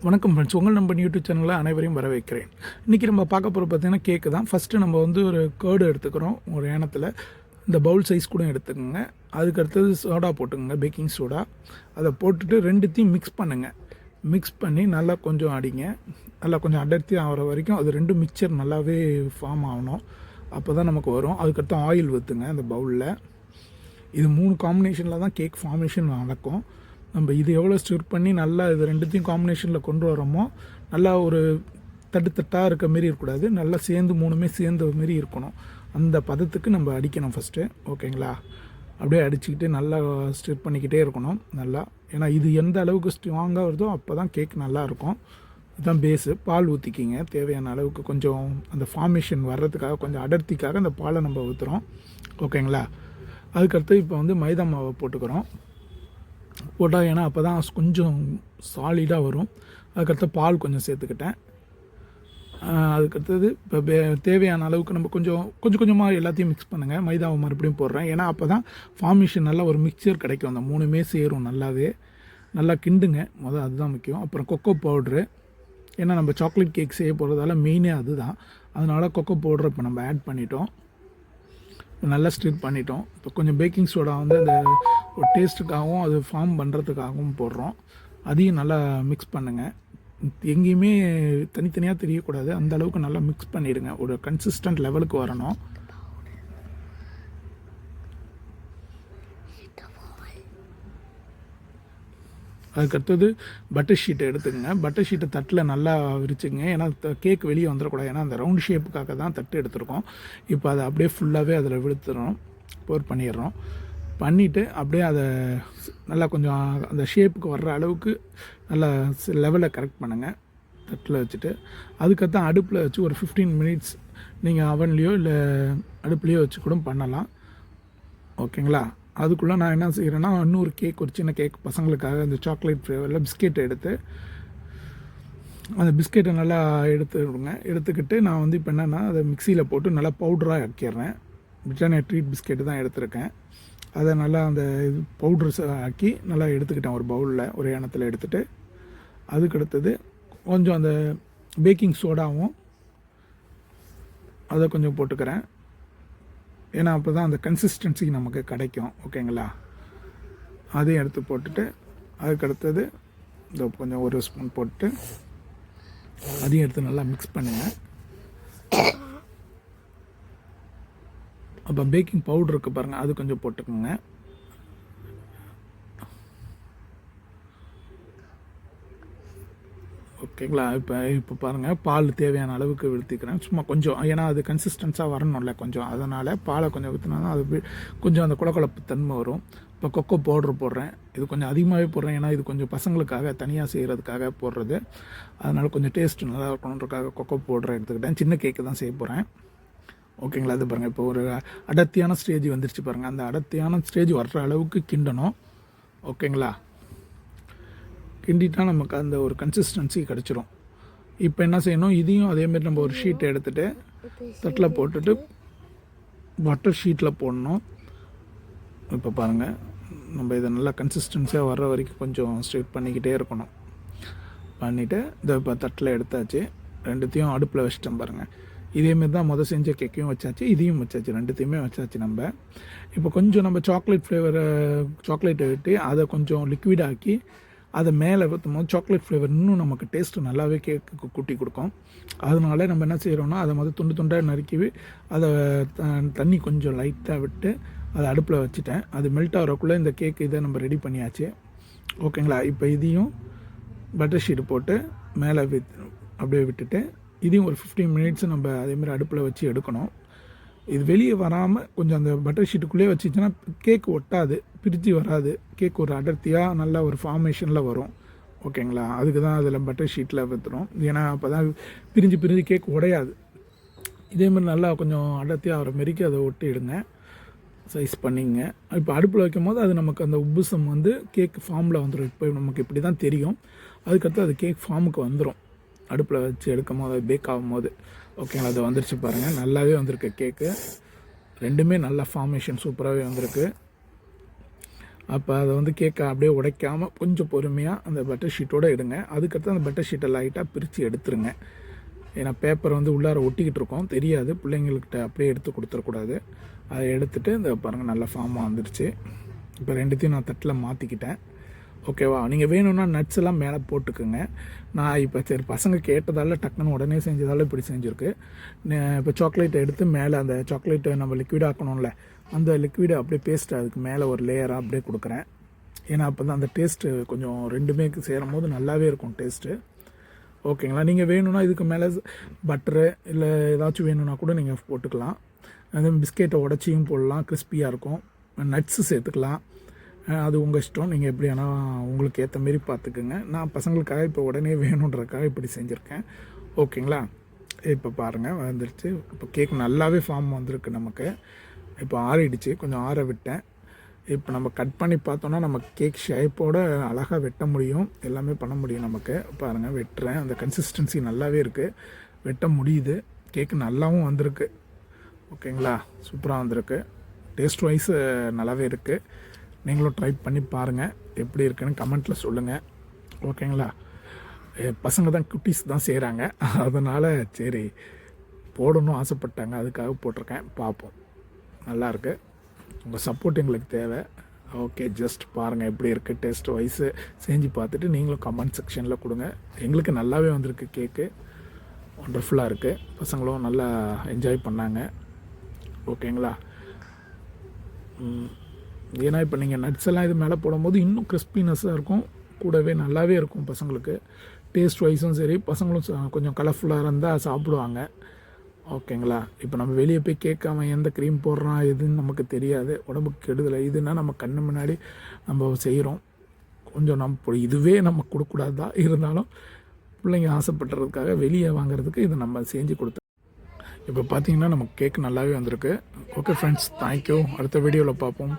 வணக்கம் ஃப்ரெண்ட்ஸ், உங்கள் number YouTube சேனலில் அனைவரையும் வரவேற்கிறேன். இன்றைக்கி நம்ம பார்க்க போகிற பார்த்திங்கன்னா கேக்கு தான். ஃபஸ்ட்டு நம்ம வந்து ஒரு கேர்டு எடுத்துக்கிறோம். ஒரு ஏனத்தில் இந்த பவுல் சைஸ் கூட எடுத்துக்கோங்க. அதுக்கடுத்தது சோடா போட்டுக்கோங்க, பேக்கிங் சோடா. அதை போட்டுட்டு ரெண்டுத்தையும் மிக்ஸ் பண்ணுங்கள். மிக்ஸ் பண்ணி நல்லா கொஞ்சம் அடிங்க. நல்லா கொஞ்சம் அடர்த்தி ஆகிற வரைக்கும் அது ரெண்டும் மிக்சர் நல்லாவே ஃபார்ம் ஆகணும். அப்போ தான் நமக்கு வரும். அதுக்கடுத்து ஆயில் ஊற்றுங்க அந்த பவுலில். இது 3 காம்பினேஷனில் தான் கேக் ஃபார்மேஷன் நடக்கும். நம்ம இது எவ்வளோ ஸ்டிர் பண்ணி நல்லா இது ரெண்டுத்தையும் காம்பினேஷனில் கொண்டு வரோமோ, நல்லா ஒரு தட்டாக இருக்க மாரி இருக்கக்கூடாது, நல்லா சேர்ந்து 3மே சேர்ந்த மாரி இருக்கணும். அந்த பதத்துக்கு நம்ம அடிக்கணும் ஃபஸ்ட்டு. ஓகேங்களா? அப்படியே அடிச்சுக்கிட்டு நல்லா ஸ்டிர் பண்ணிக்கிட்டே இருக்கணும் நல்லா. ஏன்னா இது எந்த அளவுக்கு ஸ்ட்ராங்காக வருதோ அப்போ தான் கேக் நல்லாயிருக்கும். இதுதான் பேஸு. பால் ஊற்றிக்கிங்க தேவையான அளவுக்கு. கொஞ்சம் அந்த ஃபார்மேஷன் வர்றதுக்காக, கொஞ்சம் அடர்த்திக்காக அந்த பாலை நம்ம ஊற்றுறோம். ஓகேங்களா? அதுக்கடுத்து இப்போ வந்து மைதா மாவை போட்டுக்கிறோம். போட்டால் ஏன்னா அப்போ தான் கொஞ்சம் சாலிடாக வரும். அதுக்கடுத்து பால் கொஞ்சம் சேர்த்துக்கிட்டேன். அதுக்கடுத்தது இப்போ தேவையான அளவுக்கு நம்ம கொஞ்சம் கொஞ்சமாக எல்லாத்தையும் மிக்ஸ் பண்ணுங்கள். மைதாவை மறுபடியும் போடுறேன். ஏன்னா அப்போ தான் ஃபார்மேஷன் நல்லா ஒரு மிக்சர் கிடைக்கும். அந்த 3மே சேரும் நல்லாவே. நல்லா கிண்டுங்க அதுதான் முக்கியம். அப்புறம் கொக்கோ பவுட்ரு. ஏன்னா நம்ம சாக்லேட் கேக் செய்ய போகிறதால மெயினே அதுதான். அதனால் கொக்கோ பவுட்ரு இப்போ நம்ம ஆட் பண்ணிட்டோம். நல்லா ஸ்டிர் பண்ணிட்டோம். இப்போ கொஞ்சம் பேக்கிங் சோடா வந்து அந்த டேஸ்ட்டுக்காகவும் அது ஃபார்ம் பண்ணுறதுக்காகவும் போடுறோம். அதையும் நல்லா மிக்ஸ் பண்ணுங்கள். எங்கேயுமே தனித்தனியாக தெரியக்கூடாது. அந்த அளவுக்கு நல்லா மிக்ஸ் பண்ணிவிடுங்க. ஒரு கன்சிஸ்டன்ட் லெவலுக்கு வரணும். அதுக்கடுத்தது பட்டர் ஷீட்டை எடுத்துக்கங்க. பட்டர் ஷீட்டை தட்டில் நல்லா விரிச்சுங்க. ஏன்னா கேக் வெளியே வந்துடக்கூடாது. ஏன்னா அந்த ரவுண்ட் ஷேப்புக்காக தான் தட்டு எடுத்துருக்கோம். இப்போ அதை அப்படியே ஃபுல்லாகவே அதில் விழுத்துறோம், போர் பண்ணிடுறோம். பண்ணிவிட்டு அப்படியே அதை நல்லா கொஞ்சம் அந்த ஷேப்புக்கு வர்ற அளவுக்கு நல்லா லெவலை கரெக்ட் பண்ணுங்கள் தட்டில் வச்சுட்டு. அதுக்கடுத்து அடுப்பில் வச்சு ஒரு 15 மினிட்ஸ் நீங்கள் அவன்லேயோ இல்லை அடுப்புலேயோ வச்சு கூட பண்ணலாம். ஓகேங்களா? அதுக்குள்ளே நான் என்ன செய்கிறேன்னா, இன்னொரு கேக், ஒரு சின்ன கேக் பசங்களுக்காக இந்த சாக்லேட் ஃப்ளேவரில் பிஸ்கெட் எடுத்து அந்த பிஸ்கெட்டை நல்லா எடுத்துடுங்க. எடுத்துக்கிட்டு நான் வந்து இப்போ என்னென்னா அதை மிக்சியில் போட்டு நல்லா பவுடராக ஆக்கிடுறேன். பிரிட்டானியா ட்ரீட் பிஸ்கெட்டு தான் எடுத்திருக்கேன். அதை நல்லா அந்த இது பவுட்ரு ஆக்கி நல்லா எடுத்துக்கிட்டேன் ஒரு பவுலில், ஒரு ஏனத்தில் எடுத்துகிட்டு. அதுக்கடுத்தது கொஞ்சம் அந்த பேக்கிங் சோடாவும் அதை கொஞ்சம் போட்டுக்கிறேன். ஏன்னா அப்போ தான் அந்த கன்சிஸ்டன்சி நமக்கு கிடைக்கும். ஓகேங்களா? அதையும் எடுத்து போட்டுட்டு அதுக்கடுத்தது இந்த கொஞ்சம் ஒரு ஸ்பூன் போட்டு அதையும் எடுத்து நல்லா மிக்ஸ் பண்ணுங்கள். அப்போ பேக்கிங் பவுடர் இருக்குது பாருங்கள், அது கொஞ்சம் போட்டுக்கோங்க. ஓகேங்களா? இப்போ பாருங்கள், பால் தேவையான அளவுக்கு விழுத்திக்கிறேன். சும்மா கொஞ்சம், ஏன்னா அது கன்சிஸ்டன்ஸாக வரணும்ல கொஞ்சம். அதனால் பாலை கொஞ்சம் ஊற்றினா தான் அது கொஞ்சம் அந்த குழக்குழப்பு தன்மை வரும். இப்போ கொக்கோ பவுட்ரு போடுறேன். இது கொஞ்சம் அதிகமாகவே போடுறேன். ஏன்னா இது கொஞ்சம் பசங்களுக்காக தனியாக செய்கிறதுக்காக போடுறது. அதனால் கொஞ்சம் டேஸ்ட்டு நல்லா இருக்கணுன்றக்காக கொக்கோ பவுட்ரை எடுத்துக்கிட்டேன். சின்ன கேக்கு தான் செய்ய போகிறேன். ஓகேங்களா? இது பாருங்கள், இப்போ ஒரு அடர்த்தியான ஸ்டேஜ் வந்துருச்சு பாருங்கள். அந்த அடர்த்தியான ஸ்டேஜ் வர்ற அளவுக்கு கிண்டணும். ஓகேங்களா? கிண்டிட்டால் நமக்கு அந்த ஒரு கன்சிஸ்டன்சி கிடச்சிரும். இப்போ என்ன செய்யணும், இதையும் அதேமாரி நம்ம ஒரு ஷீட்டை எடுத்துகிட்டு தட்டில் போட்டுட்டு பட்டர் ஷீட்டில் போடணும். இப்போ பாருங்கள், நம்ம இதை நல்லா கன்சிஸ்டன்சியாக வர்ற வரைக்கும் கொஞ்சம் ஸ்ட்ரெட் பண்ணிக்கிட்டே இருக்கணும். பண்ணிவிட்டு இதை இப்போ தட்டில் எடுத்தாச்சு. ரெண்டுத்தையும் அடுப்பில் வச்சிட்டோம் பாருங்கள். இதேமாரி தான் செஞ்ச கேக்கையும் வச்சாச்சு, இதையும் வச்சாச்சு, ரெண்டுத்தையுமே வச்சாச்சு. நம்ம இப்போ கொஞ்சம் நம்ம சாக்லேட் ஃப்ளேவரை சாக்லேட்டை விட்டு அதை கொஞ்சம் லிக்விடாக்கி அதை மேலே ஊற்றும் போது சாக்லேட் ஃப்ளேவர் இன்னும் நமக்கு டேஸ்ட்டு நல்லாவே கேக்கு கூட்டி கொடுக்கும். அதனால நம்ம என்ன செய்கிறோன்னா, அதை துண்டு துண்டாக நறுக்கி அதை தண்ணி கொஞ்சம் லைட்டாக விட்டு அதை அடுப்பில் வச்சுட்டேன். அது மெல்ட் ஆகிறக்குள்ளே இந்த கேக்கு இதை நம்ம ரெடி பண்ணியாச்சு. ஓகேங்களா? இப்போ இதையும் பட்டர் ஷீட்டு போட்டு மேலே அப்படியே விட்டுட்டு இதையும் ஒரு 15 மினிட்ஸ் நம்ம அதேமாதிரி அடுப்பில் வச்சு எடுக்கணும். இது வெளியே வராமல் கொஞ்சம் அந்த பட்டர் ஷீட்டுக்குள்ளேயே வச்சுச்சுன்னா கேக் ஒட்டாது, பிரித்து வராது. கேக் ஒரு அடர்த்தியாக நல்ல ஒரு ஃபார்மேஷனில் வரும். ஓகேங்களா? அதுக்கு தான் அதில் பட்டர் ஷீட்டில் வைத்துறோம். ஏன்னா அப்போ தான் பிரிஞ்சு கேக் உடையாது. இதேமாதிரி நல்லா கொஞ்சம் அடர்த்தியாக வர மாரிக்கு அதை ஒட்டிடுங்க, சைஸ் பண்ணிங்க. இப்போ அடுப்பில் வைக்கும் போது அது நமக்கு அந்த உப்புசம் வந்து கேக் ஃபார்மில் வந்துடும். இப்போ நமக்கு இப்படி தான் தெரியும். அதுக்கடுத்து அது கேக் ஃபார்முக்கு வந்துடும் அடுப்பில் வச்சு எடுக்கும் போது, பேக் ஆகும் போது. ஓகேங்களா? அது வந்துருச்சு பாருங்கள், நல்லாவே வந்திருக்கு கேக்கு. ரெண்டுமே நல்ல ஃபார்மேஷன் சூப்பராகவே வந்திருக்கு. அப்போ அதை வந்து கேக்கை அப்படியே உடைக்காமல் கொஞ்சம் பொறுமையாக அந்த பட்டர் ஷீட்டோடு எடுங்க. அதுக்கடுத்து அந்த பட்டர் ஷீட்டை லைட்டாக பிரித்து எடுத்துருங்க. ஏன்னா பேப்பர் வந்து உள்ளார ஒட்டிக்கிட்டு இருக்கோம், தெரியாது, பிள்ளைங்கள்கிட்ட அப்படியே எடுத்து கொடுத்துடக்கூடாது. அதை எடுத்துகிட்டு இந்த பாருங்கள் நல்லா ஃபார்மாக வந்துடுச்சு. இப்போ ரெண்டுத்தையும் நான் தட்டில் மாற்றிக்கிட்டேன். ஓகேவா? நீங்கள் வேணும்னா நட்ஸ் எல்லாம் மேலே போட்டுக்குங்க. நான் இப்போ சரி பசங்க கேட்டதால் டக்குன்னு உடனே செஞ்சதால் இப்படி செஞ்சுருக்கு. இப்போ சாக்லேட்டை எடுத்து மேலே அந்த சாக்லேட்டை நம்ம லிக்விட் ஆக்கணும்ல, அந்த லிக்விடை அப்படியே பேஸ்ட் அதுக்கு மேலே ஒரு லேயராக அப்படியே கொடுக்குறேன். ஏன்னா அப்போ தான் அந்த டேஸ்ட்டு கொஞ்சம் ரெண்டுமே சேரும் போது நல்லாவே இருக்கும் டேஸ்ட்டு. ஓகேங்களா? நீங்கள் வேணும்னா இதுக்கு மேலே பட்டரு இல்லை ஏதாச்சும் வேணும்னா கூட நீங்கள் போட்டுக்கலாம். அது பிஸ்கெட்டை உடச்சியும் போடலாம், கிறிஸ்பியாக இருக்கும். நட்ஸு சேர்த்துக்கலாம், அது உங்கள் இஷ்டம். நீங்கள் எப்படி ஆனால் உங்களுக்கு ஏற்ற மாரி பார்த்துக்குங்க. நான் பசங்களுக்காக இப்போ உடனே வேணுன்றதுக்காக இப்படி செஞ்சுருக்கேன். ஓகேங்களா? இப்போ பாருங்கள் வந்துடுச்சு. இப்போ கேக் நல்லாவே ஃபார்ம் வந்திருக்கு நமக்கு. இப்போ ஆறிடுச்சு, கொஞ்சம் ஆற விட்டேன். இப்போ நம்ம கட் பண்ணி பார்த்தோன்னா நம்ம கேக் ஷேப்போடு அழகாக வெட்ட முடியும், எல்லாமே பண்ண முடியும் நமக்கு. பாருங்கள் வெட்டுறேன், அந்த கன்சிஸ்டன்சி நல்லாவே இருக்குது, வெட்ட முடியுது. கேக்கு நல்லாவும் வந்திருக்கு. ஓகேங்களா? சூப்பராக வந்திருக்கு. டேஸ்ட் வைஸ் நல்லாவே இருக்குது. நீங்களும் ட்ரை பண்ணி பாருங்கள், எப்படி இருக்குன்னு கமெண்ட்டில் சொல்லுங்கள். ஓகேங்களா? பசங்க தான் குட்டீஸ் தான் செய்கிறாங்க, அதனால் சரி போடணும் ஆசைப்பட்டாங்க, அதுக்காக போட்டிருக்கேன். பார்ப்போம், நல்லாயிருக்கு. உங்கள் சப்போர்ட் எங்களுக்கு தேவை. ஓகே, ஜஸ்ட் பாருங்கள் எப்படி இருக்குது டேஸ்ட் வைஸு. செஞ்சு பார்த்துட்டு நீங்களும் கமெண்ட் செக்ஷனில் கொடுங்க. எங்களுக்கு நல்லாவே வந்திருக்கு கேக்கு, ஒண்டர்ஃபுல்லாக இருக்குது. பசங்களும் நல்லா என்ஜாய் பண்ணாங்க. ஓகேங்களா? ஏன்னா இப்போ நீங்கள் நட்ஸ் எல்லாம் இது மேலே போடும்போது இன்னும் கிறிஸ்பினஸ்ஸாக இருக்கும், கூடவே நல்லாவே இருக்கும் பசங்களுக்கு. டேஸ்ட் வைஸும் சரி, பசங்களும் கொஞ்சம் கலர்ஃபுல்லாக இருந்தால் சாப்பிடுவாங்க. ஓகேங்களா? இப்போ நம்ம வெளியே போய் கேட்காம எந்த க்ரீம் போடுறான் எதுன்னு நமக்கு தெரியாது, உடம்புக்கு கெடுதலை. இதுனா நம்ம கண்ணு முன்னாடி நம்ம செய்கிறோம். கொஞ்சம் நம்ம இதுவே நம்ம கொடுக்கக்கூடாது தான், இருந்தாலும் பிள்ளைங்க ஆசைப்படுறதுக்காக வெளியே வாங்குறதுக்கு இதை நம்ம செஞ்சு கொடுத்தோம். இப்போ பார்த்தீங்கன்னா நமக்கு கேக் நல்லாவே வந்திருக்கு. Okay friends, thank you. அடுத்த வீடியோவில் பார்ப்போம்.